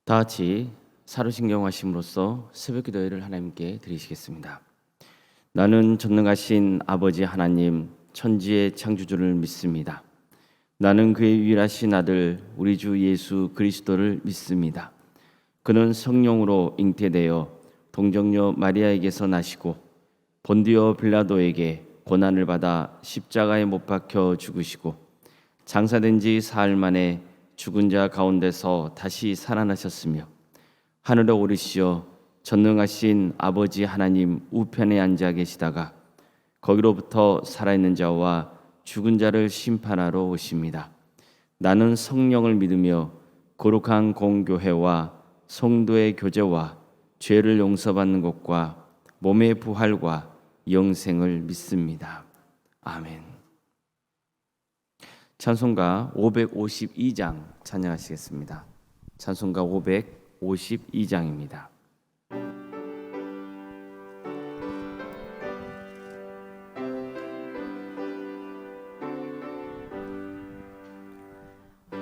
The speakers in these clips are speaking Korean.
다 같이 사로신경하심으로써 새벽기도회를 하나님께 드리시겠습니다. 나는 전능하신 아버지 하나님 천지의 창조주를 믿습니다. 나는 그의 유일하신 아들 우리 주 예수 그리스도를 믿습니다. 그는 성령으로 잉태되어 동정녀 마리아에게서 나시고 본디오 빌라도에게 고난을 받아 십자가에 못 박혀 죽으시고 장사된 지 사흘 만에 죽은 자 가운데서 다시 살아나셨으며 하늘에 오르시어 전능하신 아버지 하나님 우편에 앉아 계시다가 거기로부터 살아있는 자와 죽은 자를 심판하러 오십니다. 나는 성령을 믿으며 거룩한 공교회와 성도의 교제와 죄를 용서받는 것과 몸의 부활과 영생을 믿습니다. 아멘. 찬송가 552장 찬양하시겠습니다. 찬송가 552장입니다.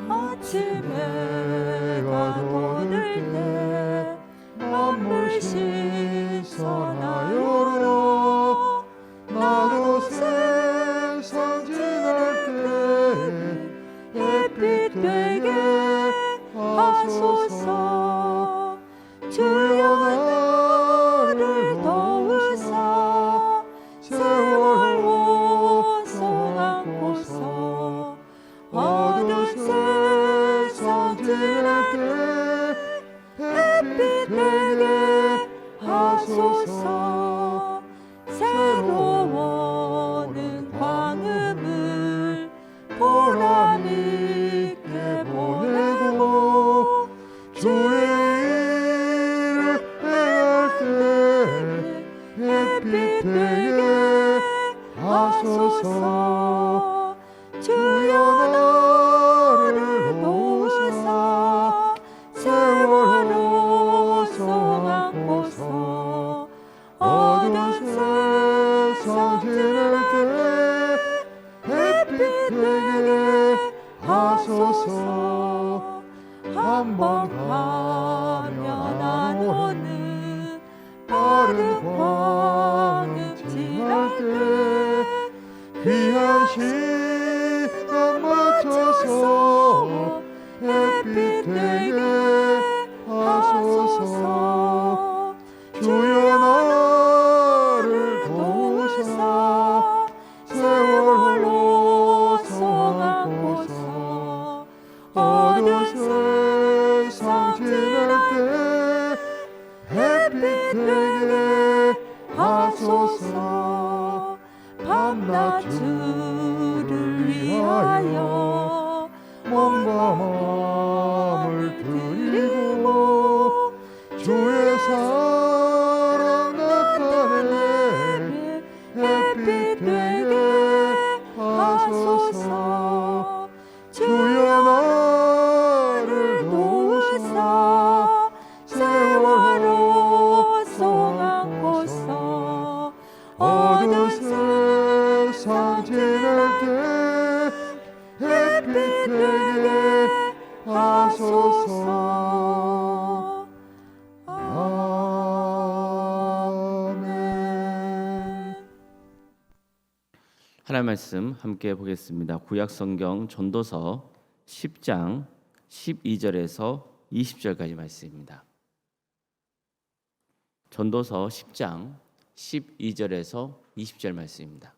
아침에 해가 돋을 때 만물 신선하여라. 나도 세상 지날 때 햇빛 되게 하소서. 주여 나를 도우사 세월 원성하고서 어두운 세상 지날 때 햇빛 되게 하소서. 새로워는 광음을 보람 있게 보내고 주의 일을 행할 때 햇빛 되게 하소서. 주여 나를 도우사 세월호 성하고서 어두운 세상 지날 때 햇빛 되게 하소서. 한번 가면 안 오는 빠른 광음 지날 때 귀한 시간 맞춰서 햇빛 되게 하소서. 주여 나를 도우사 세월호 성하고서 어두운 세상 지날 때 햇빛 되게 하소서. 밤낮 주를 위하여 몸과 마음을 드리고 주의 사랑 나타내 햇빛 되게 하소서. 주여 나를 도우사 세월호 성하고서 어두운 세상 지날 때 햇빛 되게 하소서. 아멘. 하나님 말씀 함께 보겠습니다. 구약성경 전도서 10장 12절에서 20절까지 말씀입니다. 전도서 10장 12절에서 20절 말씀입니다.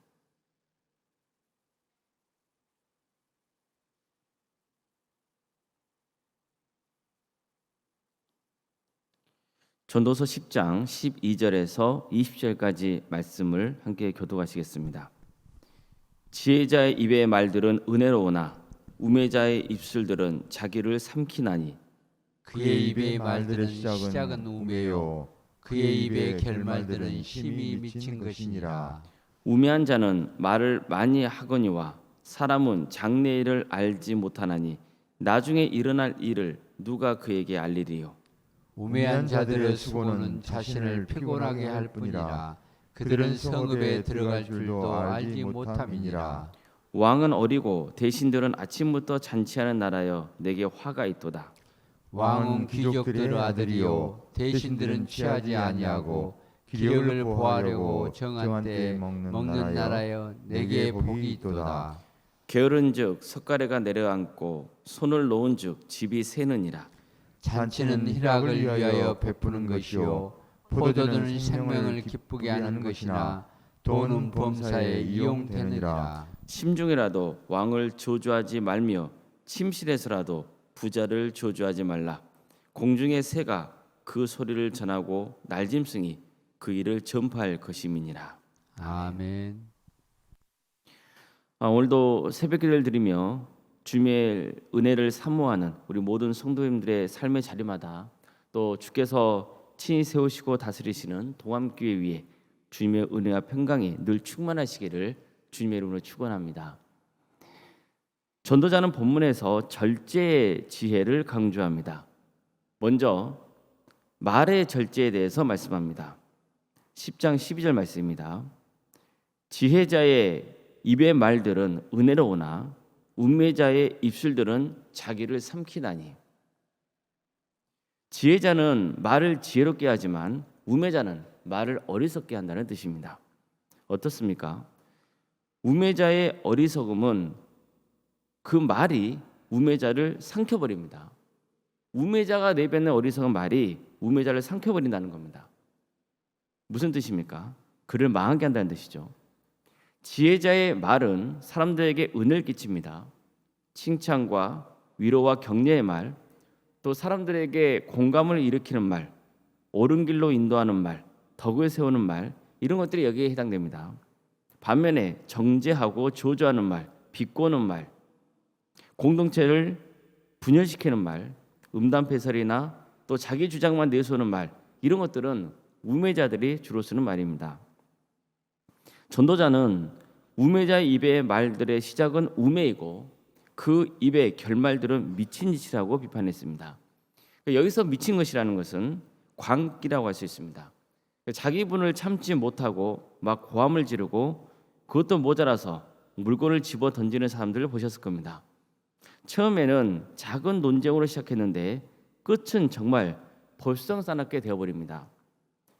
전도서 10장 12절에서 20절까지 말씀을 함께 교독하시겠습니다. 지혜자의 입의 말들은 은혜로우나 우매자의 입술들은 자기를 삼키나니 그의 입의 말들은 시작은 우매요 그의 입의 결말들은 힘이 미친 것이니라. 우매한 자는 말을 많이 하거니와 사람은 장래일을 알지 못하나니 나중에 일어날 일을 누가 그에게 알리리요. 우매한 자들의 수고는 자신을 피곤하게 할 뿐이라. 그들은 성읍에 들어갈 줄도 알지 못함이니라. 왕은 어리고 대신들은 아침부터 잔치하는 나라여 내게 화가 있도다. 왕은 귀족들의 아들이요 대신들은 취하지 아니하고 기력을 보하려고 정한 때 먹는 나라여 내게 복이 있도다. 게으른즉 석가래가 내려앉고 손을 놓은즉 집이 새느니라. 잔치는 희락을 위하여 베푸는 것이요 포도주는 생명을 기쁘게 하는 것이나 돈은 범사에 이용되느니라. 심중이라도 왕을 조주하지 말며 침실에서라도 부자를 조주하지 말라. 공중의 새가 그 소리를 전하고 날짐승이 그 일을 전파할 것임이니라. 아멘. 오늘도 새벽기도를 드리며 주님의 은혜를 사모하는 우리 모든 성도님들의 삶의 자리마다 또 주께서 친히 세우시고 다스리시는 동암교회 위에 주님의 은혜와 평강이 늘 충만하시기를 주님의 이름으로 축원합니다. 전도자는 본문에서 절제의 지혜를 강조합니다. 먼저 말의 절제에 대해서 말씀합니다. 10장 12절 말씀입니다. 지혜자의 입의 말들은 은혜로우나 운매자의 입술들은 자기를 삼키나니. 지혜자는 말을 지혜롭게 하지만 우매자는 말을 어리석게 한다는 뜻입니다. 어떻습니까? 우매자의 어리석음은 그 말이 우매자를 삼켜버립니다. 우매자가 내뱉는 어리석은 말이 우매자를 삼켜버린다는 겁니다. 무슨 뜻입니까? 그를 망하게 한다는 뜻이죠. 지혜자의 말은 사람들에게 은혜를 끼칩니다. 칭찬과 위로와 격려의 말, 또 사람들에게 공감을 일으키는 말, 옳은 길로 인도하는 말, 덕을 세우는 말, 이런 것들이 여기에 해당됩니다. 반면에 정죄하고 조조하는 말, 비꼬는 말, 공동체를 분열시키는 말, 음담패설이나 또 자기 주장만 내세우는 말, 이런 것들은 우매자들이 주로 쓰는 말입니다. 전도자는 우매자의 입의 말들의 시작은 우매이고 그 입의 결말들은 미친 짓이라고 비판했습니다. 여기서 미친 것이라는 것은 광기라고 할 수 있습니다. 자기 분을 참지 못하고 막 고함을 지르고 그것도 모자라서 물건을 집어 던지는 사람들을 보셨을 겁니다. 처음에는 작은 논쟁으로 시작했는데 끝은 정말 볼썽사납게 되어버립니다.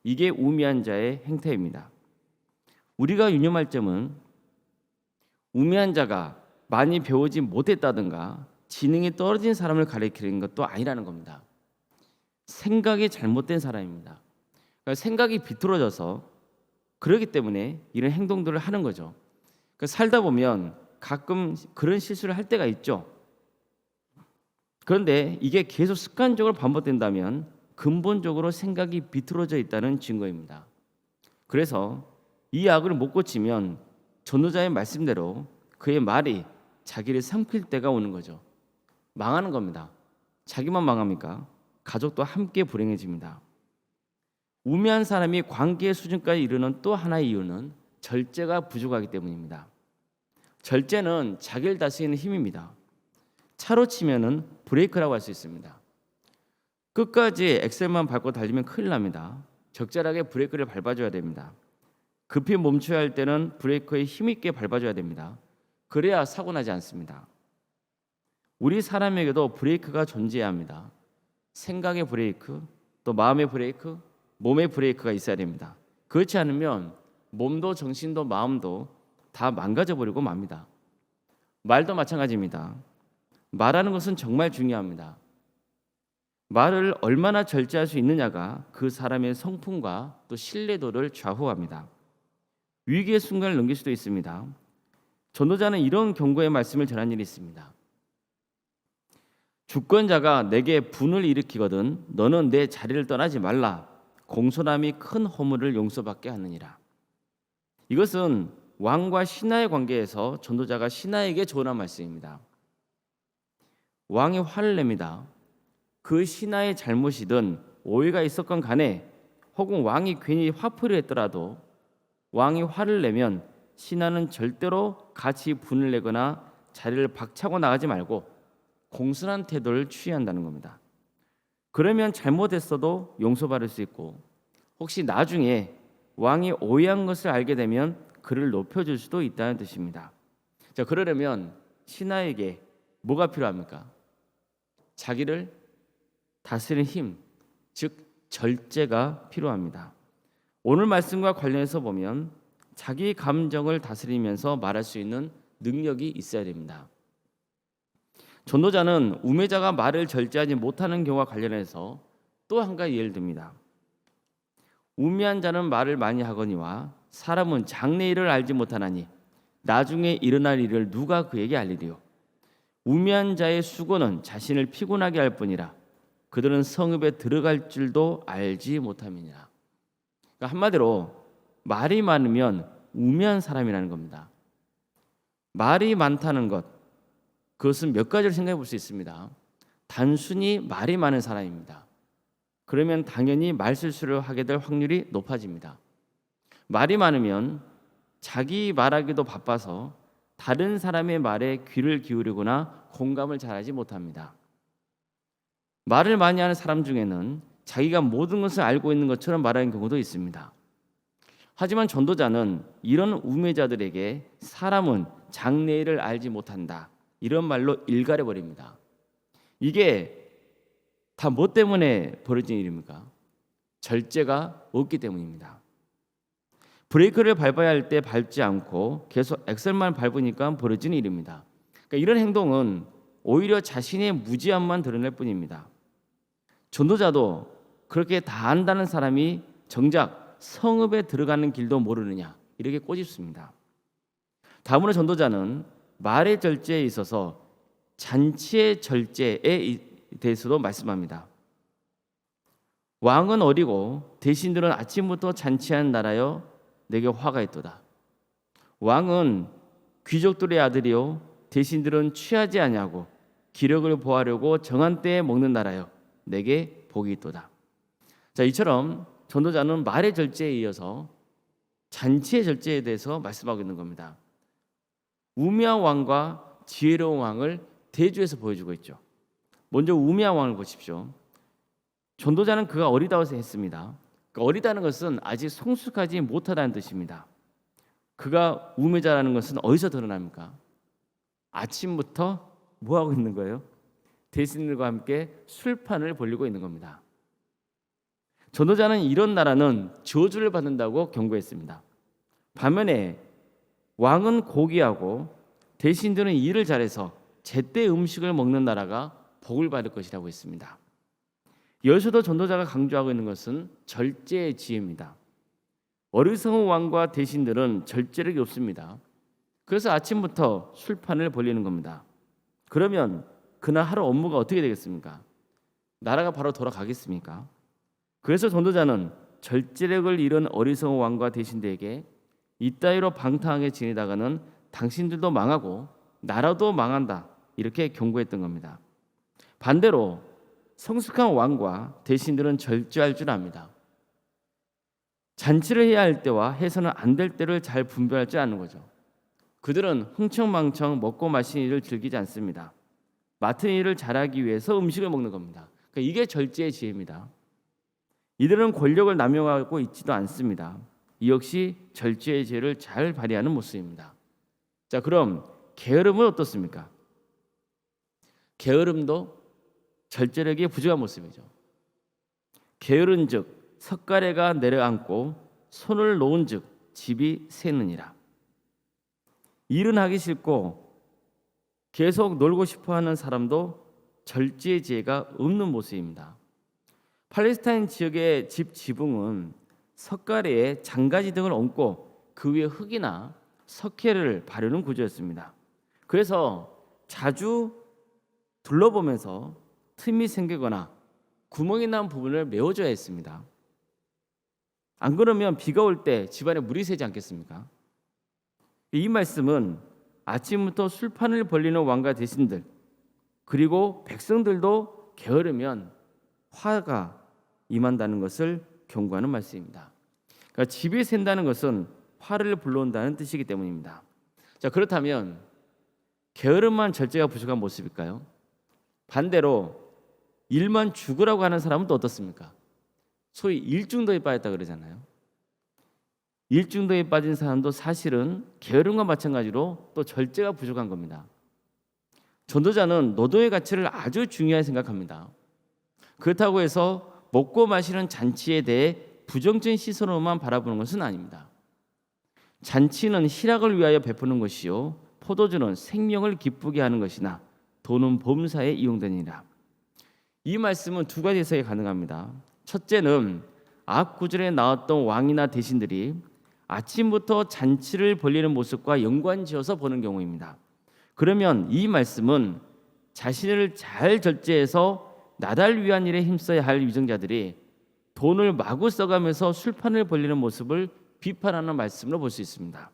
이게 우매한 자의 행태입니다. 우리가 유념할 점은 우매한 자가 많이 배우지 못했다든가 지능이 떨어진 사람을 가리키는 것도 아니라는 겁니다. 생각이 잘못된 사람입니다. 그러니까 생각이 비뚤어져서 그렇기 때문에 이런 행동들을 하는 거죠. 그러니까 살다 보면 가끔 그런 실수를 할 때가 있죠. 그런데 이게 계속 습관적으로 반복된다면 근본적으로 생각이 비뚤어져 있다는 증거입니다. 그래서 이 악을 못 고치면 전도자의 말씀대로 그의 말이 자기를 삼킬 때가 오는 거죠. 망하는 겁니다. 자기만 망합니까? 가족도 함께 불행해집니다. 우매한 사람이 관계의 수준까지 이르는 또 하나의 이유는 절제가 부족하기 때문입니다. 절제는 자기를 다스리는 힘입니다. 차로 치면은 브레이크라고 할 수 있습니다. 끝까지 엑셀만 밟고 달리면 큰일 납니다. 적절하게 브레이크를 밟아줘야 됩니다. 급히 멈춰야 할 때는 브레이크에 힘있게 밟아줘야 됩니다. 그래야 사고 나지 않습니다. 우리 사람에게도 브레이크가 존재해야 합니다. 생각의 브레이크, 또 마음의 브레이크, 몸의 브레이크가 있어야 됩니다. 그렇지 않으면 몸도 정신도 마음도 다 망가져버리고 맙니다. 말도 마찬가지입니다. 말하는 것은 정말 중요합니다. 말을 얼마나 절제할 수 있느냐가 그 사람의 성품과 또 신뢰도를 좌우합니다. 위기의 순간을 넘길 수도 있습니다. 전도자는 이런 경고의 말씀을 전한 일이 있습니다. 주권자가 내게 분을 일으키거든 너는 내 자리를 떠나지 말라. 공손함이 큰 허물을 용서받게 하느니라. 이것은 왕과 신하의 관계에서 전도자가 신하에게 조언한 말씀입니다. 왕이 화를 냅니다. 그 신하의 잘못이든 오해가 있었건 간에 혹은 왕이 괜히 화풀이를 했더라도 왕이 화를 내면 신하는 절대로 같이 분을 내거나 자리를 박차고 나가지 말고 공손한 태도를 취해야 한다는 겁니다. 그러면 잘못했어도 용서받을 수 있고 혹시 나중에 왕이 오해한 것을 알게 되면 그를 높여줄 수도 있다는 뜻입니다. 자, 그러려면 신하에게 뭐가 필요합니까? 자기를 다스리는 힘, 즉 절제가 필요합니다. 오늘 말씀과 관련해서 보면 자기 감정을 다스리면서 말할 수 있는 능력이 있어야 됩니다. 전도자는 우매자가 말을 절제하지 못하는 경우와 관련해서 또 한 가지 예를 듭니다. 우매한 자는 말을 많이 하거니와 사람은 장래일을 알지 못하나니 나중에 일어날 일을 누가 그에게 알리리요. 우매한 자의 수고는 자신을 피곤하게 할 뿐이라 그들은 성읍에 들어갈 줄도 알지 못함이니라. 그러니까 한마디로 말이 많으면 우매한 사람이라는 겁니다. 말이 많다는 것, 그것은 몇 가지를 생각해 볼 수 있습니다. 단순히 말이 많은 사람입니다. 그러면 당연히 말실수를 하게 될 확률이 높아집니다. 말이 많으면 자기 말하기도 바빠서 다른 사람의 말에 귀를 기울이거나 공감을 잘하지 못합니다. 말을 많이 하는 사람 중에는 자기가 모든 것을 알고 있는 것처럼 말하는 경우도 있습니다. 하지만 전도자는 이런 우매자들에게 사람은 장래일을 알지 못한다, 이런 말로 일갈해 버립니다. 이게 다 뭐 때문에 벌어진 일입니까? 절제가 없기 때문입니다. 브레이크를 밟아야 할 때 밟지 않고 계속 엑셀만 밟으니까 벌어진 일입니다. 그러니까 이런 행동은 오히려 자신의 무지함만 드러낼 뿐입니다. 전도자도 그렇게 다 안다는 사람이 정작 성읍에 들어가는 길도 모르느냐, 이렇게 꼬집습니다. 다음으로 전도자는 말의 절제에 있어서 잔치의 절제에 대해서도 말씀합니다. 왕은 어리고 대신들은 아침부터 잔치하는 나라여 내게 화가 있도다. 왕은 귀족들의 아들이요 대신들은 취하지 아니하고 기력을 보하려고 정한 때에 먹는 나라여 내게 복이 있도다. 자, 이처럼 전도자는 말의 절제에 이어서 잔치의 절제에 대해서 말씀하고 있는 겁니다. 우매한 왕과 지혜로운 왕을 대조해서 보여주고 있죠. 먼저 우매한 왕을 보십시오. 전도자는 그가 어리다고 했습니다. 어리다는 것은 아직 성숙하지 못하다는 뜻입니다. 그가 우매자라는 것은 어디서 드러납니까? 아침부터 뭐 하고 있는 거예요? 대신들과 함께 술판을 벌리고 있는 겁니다. 전도자는 이런 나라는 저주를 받는다고 경고했습니다. 반면에 왕은 고귀하고 대신들은 일을 잘해서 제때 음식을 먹는 나라가 복을 받을 것이라고 했습니다. 여기서도 전도자가 강조하고 있는 것은 절제의 지혜입니다. 어리석은 왕과 대신들은 절제력이 없습니다. 그래서 아침부터 술판을 벌리는 겁니다. 그러면 그날 하루 업무가 어떻게 되겠습니까? 나라가 바로 돌아가겠습니까? 그래서 전도자는 절제력을 잃은 어리석은 왕과 대신들에게 이따위로 방탕하게 지내다가는 당신들도 망하고 나라도 망한다, 이렇게 경고했던 겁니다. 반대로 성숙한 왕과 대신들은 절제할 줄 압니다. 잔치를 해야 할 때와 해서는 안 될 때를 잘 분별할 줄 아는 거죠. 그들은 흥청망청 먹고 마시는 일을 즐기지 않습니다. 맡은 일을 잘하기 위해서 음식을 먹는 겁니다. 그러니까 이게 절제의 지혜입니다. 이들은 권력을 남용하고 있지도 않습니다. 이 역시 절제의 지혜를 잘 발휘하는 모습입니다. 자, 그럼 게으름은 어떻습니까? 게으름도 절제력이 부족한 모습이죠. 게으른즉 석가래가 내려앉고 손을 놓은즉 집이 새느니라. 일은 하기 싫고 계속 놀고 싶어하는 사람도 절제의 지혜가 없는 모습입니다. 팔레스타인 지역의 집 지붕은 석가래에 장가지 등을 얹고 그 위에 흙이나 석회를 바르는 구조였습니다. 그래서 자주 둘러보면서 틈이 생기거나 구멍이 난 부분을 메워줘야 했습니다. 안 그러면 비가 올 때 집안에 물이 새지 않겠습니까? 이 말씀은 아침부터 술판을 벌리는 왕과 대신들, 그리고 백성들도 게으르면 화가 임한다는 것을 경고하는 말씀입니다. 그러니까 집이 샌다는 것은 화를 불러온다는 뜻이기 때문입니다. 자, 그렇다면 게으름만 절제가 부족한 모습일까요? 반대로 일만 죽으라고 하는 사람은 또 어떻습니까? 소위 일중도에 빠졌다 그러잖아요. 일중도에 빠진 사람도 사실은 게으름과 마찬가지로 또 절제가 부족한 겁니다. 전도자는 노동의 가치를 아주 중요하게 생각합니다. 그렇다고 해서 먹고 마시는 잔치에 대해 부정적인 시선으로만 바라보는 것은 아닙니다. 잔치는 희락을 위하여 베푸는 것이요 포도주는 생명을 기쁘게 하는 것이나 돈은 범사에 이용되니라. 이 말씀은 두 가지 해석이 가능합니다. 첫째는 앞 구절에 나왔던 왕이나 대신들이 아침부터 잔치를 벌리는 모습과 연관지어서 보는 경우입니다. 그러면 이 말씀은 자신을 잘 절제해서 나달 위한 일에 힘써야 할 위정자들이 돈을 마구 써가면서 술판을 벌리는 모습을 비판하는 말씀으로 볼 수 있습니다.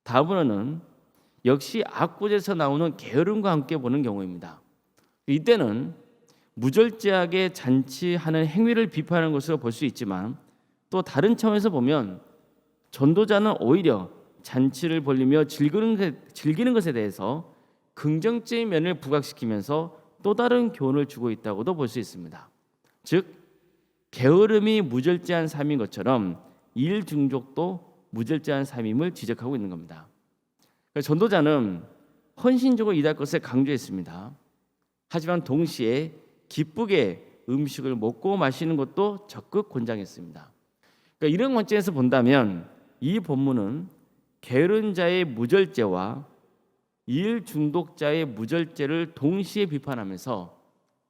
다음으로는 역시 앞구절에서 나오는 게으름과 함께 보는 경우입니다. 이때는 무절제하게 잔치하는 행위를 비판하는 것으로 볼 수 있지만 또 다른 차원에서 보면 전도자는 오히려 잔치를 벌리며 즐기는 것에 대해서 긍정적인 면을 부각시키면서 또 다른 교훈을 주고 있다고도 볼 수 있습니다. 즉 게으름이 무절제한 삶인 것처럼 일 중독도 무절제한 삶임을 지적하고 있는 겁니다. 전도자는 헌신적으로 일할 것을 강조했습니다. 하지만 동시에 기쁘게 음식을 먹고 마시는 것도 적극 권장했습니다. 그러니까 이런 관점에서 본다면 이 본문은 게으른 자의 무절제와 일 중독자의 무절제를 동시에 비판하면서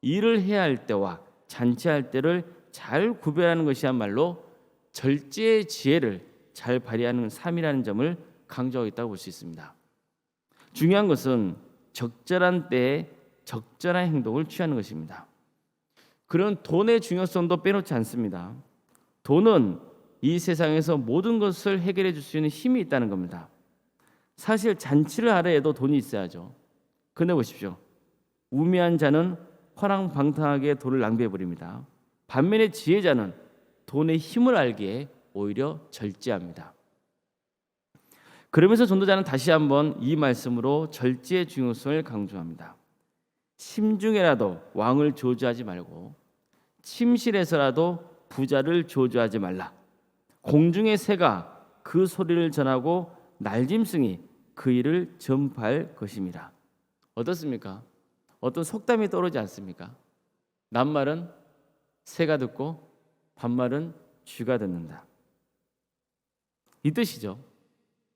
일을 해야 할 때와 잔치할 때를 잘 구별하는 것이야말로 절제의 지혜를 잘 발휘하는 삶이라는 점을 강조하고 있다고 볼 수 있습니다. 중요한 것은 적절한 때에 적절한 행동을 취하는 것입니다. 그런 돈의 중요성도 빼놓지 않습니다. 돈은 이 세상에서 모든 것을 해결해 줄 수 있는 힘이 있다는 겁니다. 사실 잔치를 하려 해도 돈이 있어야죠. 근데 보십시오. 우매한 자는 허랑방탕하게 돈을 낭비해 버립니다. 반면에 지혜자는 돈의 힘을 알기에 오히려 절제합니다. 그러면서 전도자는 다시 한번 이 말씀으로 절제의 중요성을 강조합니다. 심중에라도 왕을 저주하지 말고 침실에서라도 부자를 저주하지 말라. 공중의 새가 그 소리를 전하고 날짐승이 그 일을 전파할 것입니다. 어떻습니까? 어떤 속담이 떠오르지 않습니까? 낱말은 새가 듣고 반말은 쥐가 듣는다. 이 뜻이죠.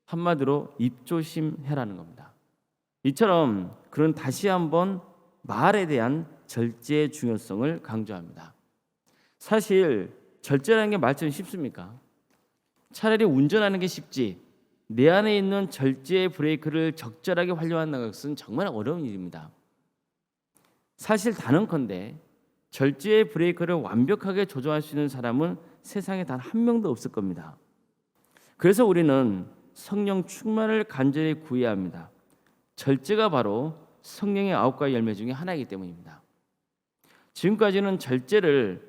한마디로 입조심해라는 겁니다. 이처럼 그런 다시 한번 말에 대한 절제의 중요성을 강조합니다. 사실 절제라는 게 말처럼 쉽습니까? 차라리 운전하는 게 쉽지 내 안에 있는 절제의 브레이크를 적절하게 활용하는 것은 정말 어려운 일입니다. 사실 단언컨대 절제의 브레이크를 완벽하게 조정할 수 있는 사람은 세상에 단 한 명도 없을 겁니다. 그래서 우리는 성령 충만을 간절히 구해야 합니다. 절제가 바로 성령의 9가지 열매 중에 하나이기 때문입니다. 지금까지는 절제를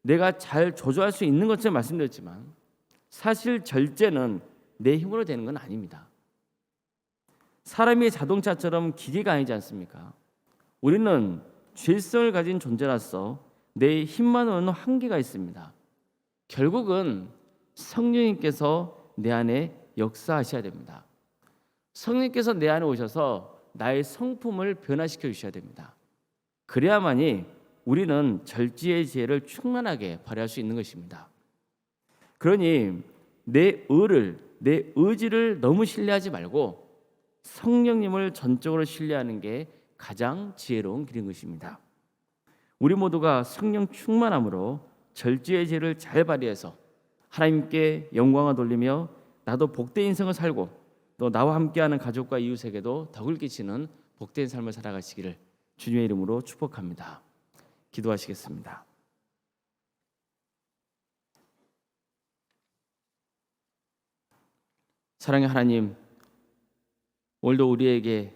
내가 잘 조절할 수 있는 것처럼 말씀드렸지만 사실 절제는 내 힘으로 되는 건 아닙니다. 사람이 자동차처럼 기계가 아니지 않습니까? 우리는 죄성을 가진 존재라서 내 힘만으로는 한계가 있습니다. 결국은 성령님께서 내 안에 역사하셔야 됩니다. 성령님께서 내 안에 오셔서 나의 성품을 변화시켜 주셔야 됩니다. 그래야만이 우리는 절제의 지혜를 충만하게 발휘할 수 있는 것입니다. 그러니 내 의지를 너무 신뢰하지 말고 성령님을 전적으로 신뢰하는 게 가장 지혜로운 길인 것입니다. 우리 모두가 성령 충만함으로 절제의 지혜를 잘 발휘해서 하나님께 영광을 돌리며 나도 복된 인생을 살고 또 나와 함께하는 가족과 이웃에게도 덕을 끼치는 복된 삶을 살아가시기를 주님의 이름으로 축복합니다. 기도하시겠습니다. 사랑의 하나님, 오늘도 우리에게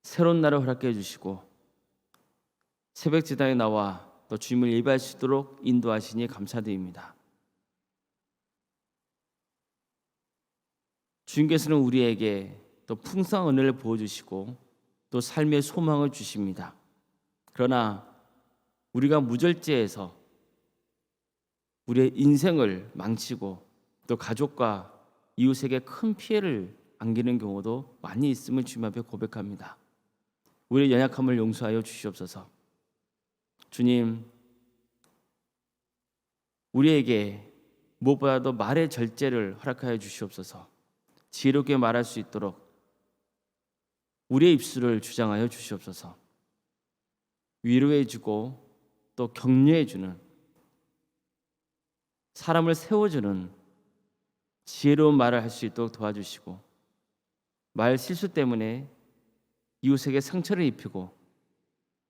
새로운 날을 허락해 주시고 새벽 제단에 나와 또 주님을 예배할 수 있도록 인도하시니 감사드립니다. 주님께서는 우리에게 또 풍성한 은혜를 부어주시고 또 삶의 소망을 주십니다. 그러나 우리가 무절제해서 우리의 인생을 망치고 또 가족과 이웃에게 큰 피해를 안기는 경우도 많이 있음을 주님 앞에 고백합니다. 우리의 연약함을 용서하여 주시옵소서. 주님, 우리에게 무엇보다도 말의 절제를 허락하여 주시옵소서. 지혜롭게 말할 수 있도록 우리의 입술을 주장하여 주시옵소서. 위로해주고 또 격려해주는, 사람을 세워주는 지혜로운 말을 할 수 있도록 도와주시고, 말 실수 때문에 이웃에게 상처를 입히고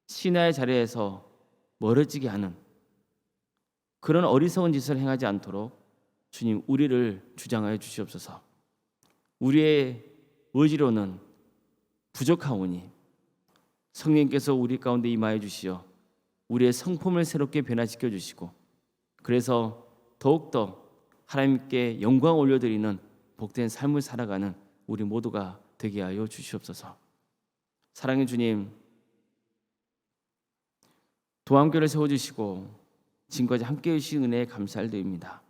신하의 자리에서 멀어지게 하는 그런 어리석은 짓을 행하지 않도록 주님, 우리를 주장하여 주시옵소서. 우리의 의지로는 부족하오니 성령께서 우리 가운데 임하여 주시어 우리의 성품을 새롭게 변화시켜 주시고, 그래서 더욱더 하나님께 영광 올려드리는 복된 삶을 살아가는 우리 모두가 되게 하여 주시옵소서. 사랑의 주님, 도함교를 세워주시고 지금까지 함께해 주신 은혜에 감사드립니다.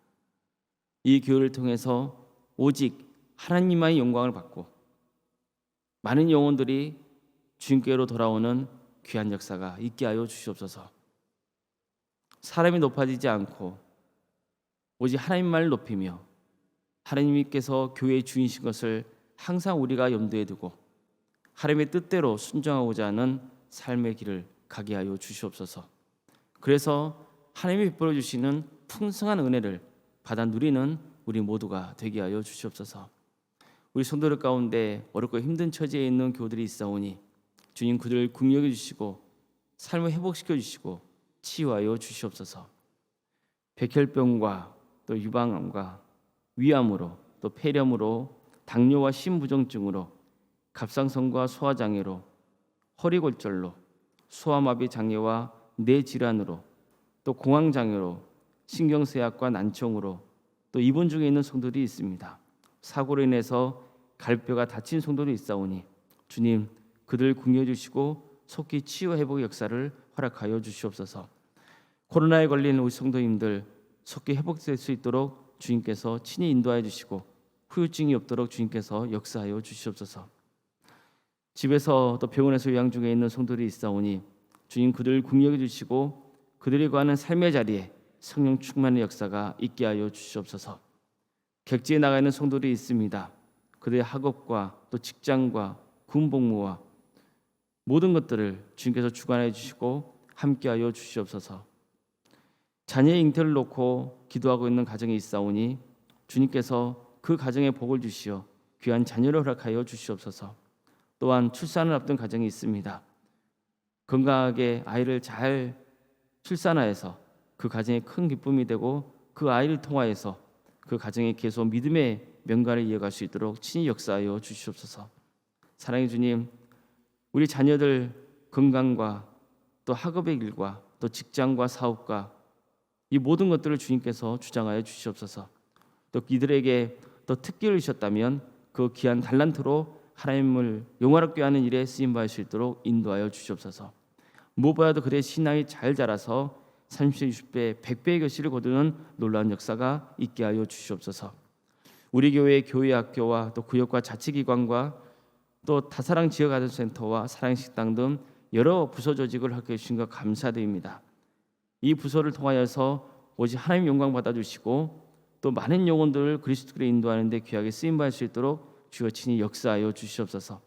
이 교회를 통해서 오직 하나님만의 영광을 받고 많은 영혼들이 주님께로 돌아오는 귀한 역사가 있게 하여 주시옵소서. 사람이 높아지지 않고 오직 하나님만을 높이며 하나님께서 교회의 주인이신 것을 항상 우리가 염두에 두고 하나님의 뜻대로 순종하고자 하는 삶의 길을 가게 하여 주시옵소서. 그래서 하나님이 베풀어 주시는 풍성한 은혜를 받아 누리는 우리 모두가 되게 하여 주시옵소서. 우리 성도들 가운데 어렵고 힘든 처지에 있는 교우들이 있사오니 주님, 그들을 긍휼히 주시고 삶을 회복시켜 주시고 치유하여 주시옵소서. 백혈병과 또 유방암과 위암으로 또 폐렴으로 당뇨와 심부정증으로 갑상선과 소화장애로 허리골절로 소아마비 장애와 뇌질환으로 또 공황장애로 신경쇠약과 난청으로 또 입원 중에 있는 성도들이 있습니다. 사고로 인해서 갈비뼈가 다친 성도도 있사오니 주님, 그들을 긍휼해 주시고 속히 치유 회복 역사를 허락하여 주시옵소서. 코로나에 걸린 우리 성도님들 속히 회복될 수 있도록 주님께서 친히 인도하여 주시고 후유증이 없도록 주님께서 역사하여 주시옵소서. 집에서 또 병원에서 요양 중에 있는 성도들이 있사오니 주님, 그들을 긍휼해 주시고 그들이 거하는 삶의 자리에 성령 충만의 역사가 있게 하여 주시옵소서. 객지에 나가 있는 성도들이 있습니다. 그들의 학업과 또 직장과 군복무와 모든 것들을 주님께서 주관해 주시고 함께하여 주시옵소서. 자녀의 잉태를 놓고 기도하고 있는 가정이 있사오니 주님께서 그 가정에 복을 주시어 귀한 자녀를 허락하여 주시옵소서. 또한 출산을 앞둔 가정이 있습니다. 건강하게 아이를 잘 출산하여서 그 가정에 큰 기쁨이 되고 그 아이를 통하여서 그 가정에 계속 믿음의 명가를 이어갈 수 있도록 친히 역사하여 주시옵소서. 사랑의 주님, 우리 자녀들 건강과 또 학업의 일과 또 직장과 사업과 이 모든 것들을 주님께서 주장하여 주시옵소서. 또 이들에게 또 특기를 주셨다면 그 귀한 달란트로 하나님을 영화롭게 하는 일에 쓰임 받을 수 있도록 인도하여 주시옵소서. 무엇보다도 그들의 신앙이 잘 자라서 30배, 60배, 100배의 결실을 거두는 놀라운 역사가 있게 하여 주시옵소서. 우리 교회의 교회 학교와 또 구역과 자치기관과 또 다사랑 지역아동센터와 사랑식당 등 여러 부서 조직을 함께해 주신 것 감사드립니다. 이 부서를 통하여서 오직 하나님 영광 받아주시고 또 많은 영혼들을 그리스도로 인도하는 데 귀하게 쓰임받을 수 있도록 주여 친히 역사하여 주시옵소서.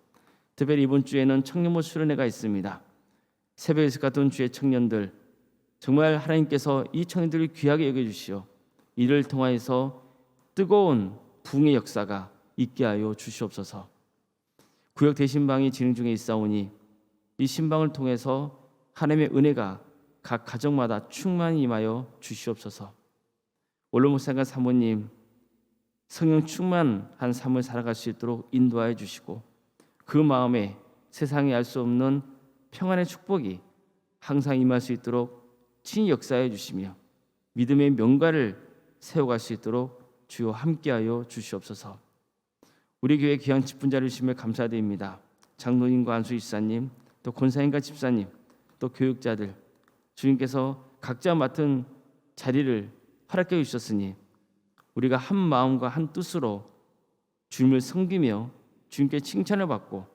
특별히 이번 주에는 청년부 수련회가 있습니다. 새벽에서 같은 주의 청년들, 정말 하나님께서 이 청년들을 귀하게 여겨주시어 이를 통하여서 뜨거운 부흥의 역사가 있게 하여 주시옵소서. 구역 대신방이 진행 중에 있사오니 이 신방을 통해서 하나님의 은혜가 각 가정마다 충만히 임하여 주시옵소서. 원로 목사님과 사모님 성령 충만한 삶을 살아갈 수 있도록 인도하여 주시고 그 마음에 세상에 알 수 없는 평안의 축복이 항상 임할 수 있도록 친히 역사해 주시며 믿음의 명가를 세워갈 수 있도록 주여 함께하여 주시옵소서. 우리 교회 귀한 직분자를 주시며 감사드립니다. 장로님과 안수 집사님, 또 권사님과 집사님, 또 교육자들, 주님께서 각자 맡은 자리를 허락해 주셨으니 우리가 한 마음과 한 뜻으로 주님을 섬기며 주님께 칭찬을 받고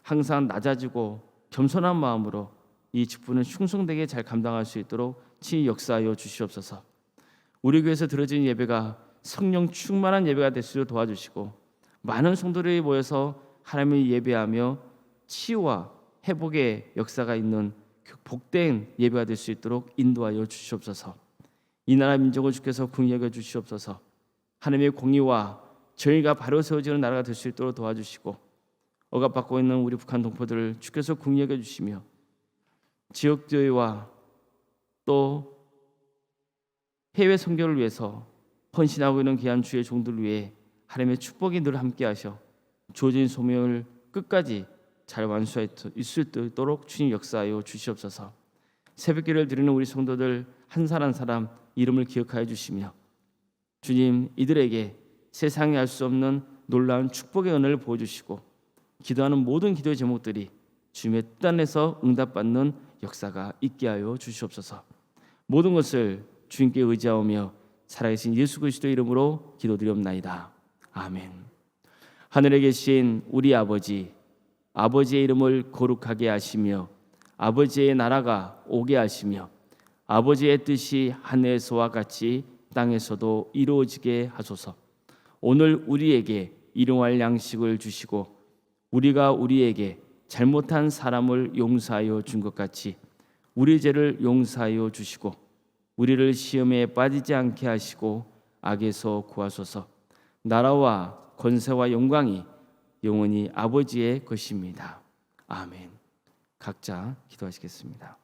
항상 낮아지고 겸손한 마음으로 이 직분을 충성되게 잘 감당할 수 있도록 친히 역사하여 주시옵소서. 우리 교회에서 드려지는 예배가 성령 충만한 예배가 될 수 있도록 도와주시고, 많은 성도들이 모여서 하나님을 예배하며 치유와 회복의 역사가 있는 복된 예배가 될 수 있도록 인도하여 주시옵소서. 이 나라 민족을 주께서 긍휼히 여겨 주시옵소서. 하나님의 공의와 정의가 바로 세워지는 나라가 될 수 있도록 도와주시고, 억압받고 있는 우리 북한 동포들을 주께서 긍휼히 여겨 주시며, 지역교회와 또 해외 선교를 위해서 헌신하고 있는 귀한 주의 종들을 위해 하나님의 축복이 늘 함께하셔 주어진 소명을 끝까지 잘 완수할 수 있도록 주님 역사하여 주시옵소서. 새벽기를 드리는 우리 성도들 한 사람 한 사람 이름을 기억하여 주시며, 주님 이들에게 세상에 알 수 없는 놀라운 축복의 은혜를 보여주시고, 기도하는 모든 기도의 제목들이 주님의 뜻 안에서 응답받는 역사가 있게 하여 주시옵소서. 모든 것을 주님께 의지하오며 살아계신 예수 그리스도의 이름으로 기도드리옵나이다. 아멘. 하늘에 계신 우리 아버지, 아버지의 이름을 거룩하게 하시며 아버지의 나라가 오게 하시며 아버지의 뜻이 하늘에서와 같이 땅에서도 이루어지게 하소서. 오늘 우리에게 일용할 양식을 주시고 우리가 우리에게 잘못한 사람을 용서하여 준 것 같이 우리 죄를 용서하여 주시고 우리를 시험에 빠지지 않게 하시고 악에서 구하소서. 나라와 권세와 영광이 영원히 아버지의 것입니다. 아멘. 각자 기도하시겠습니다.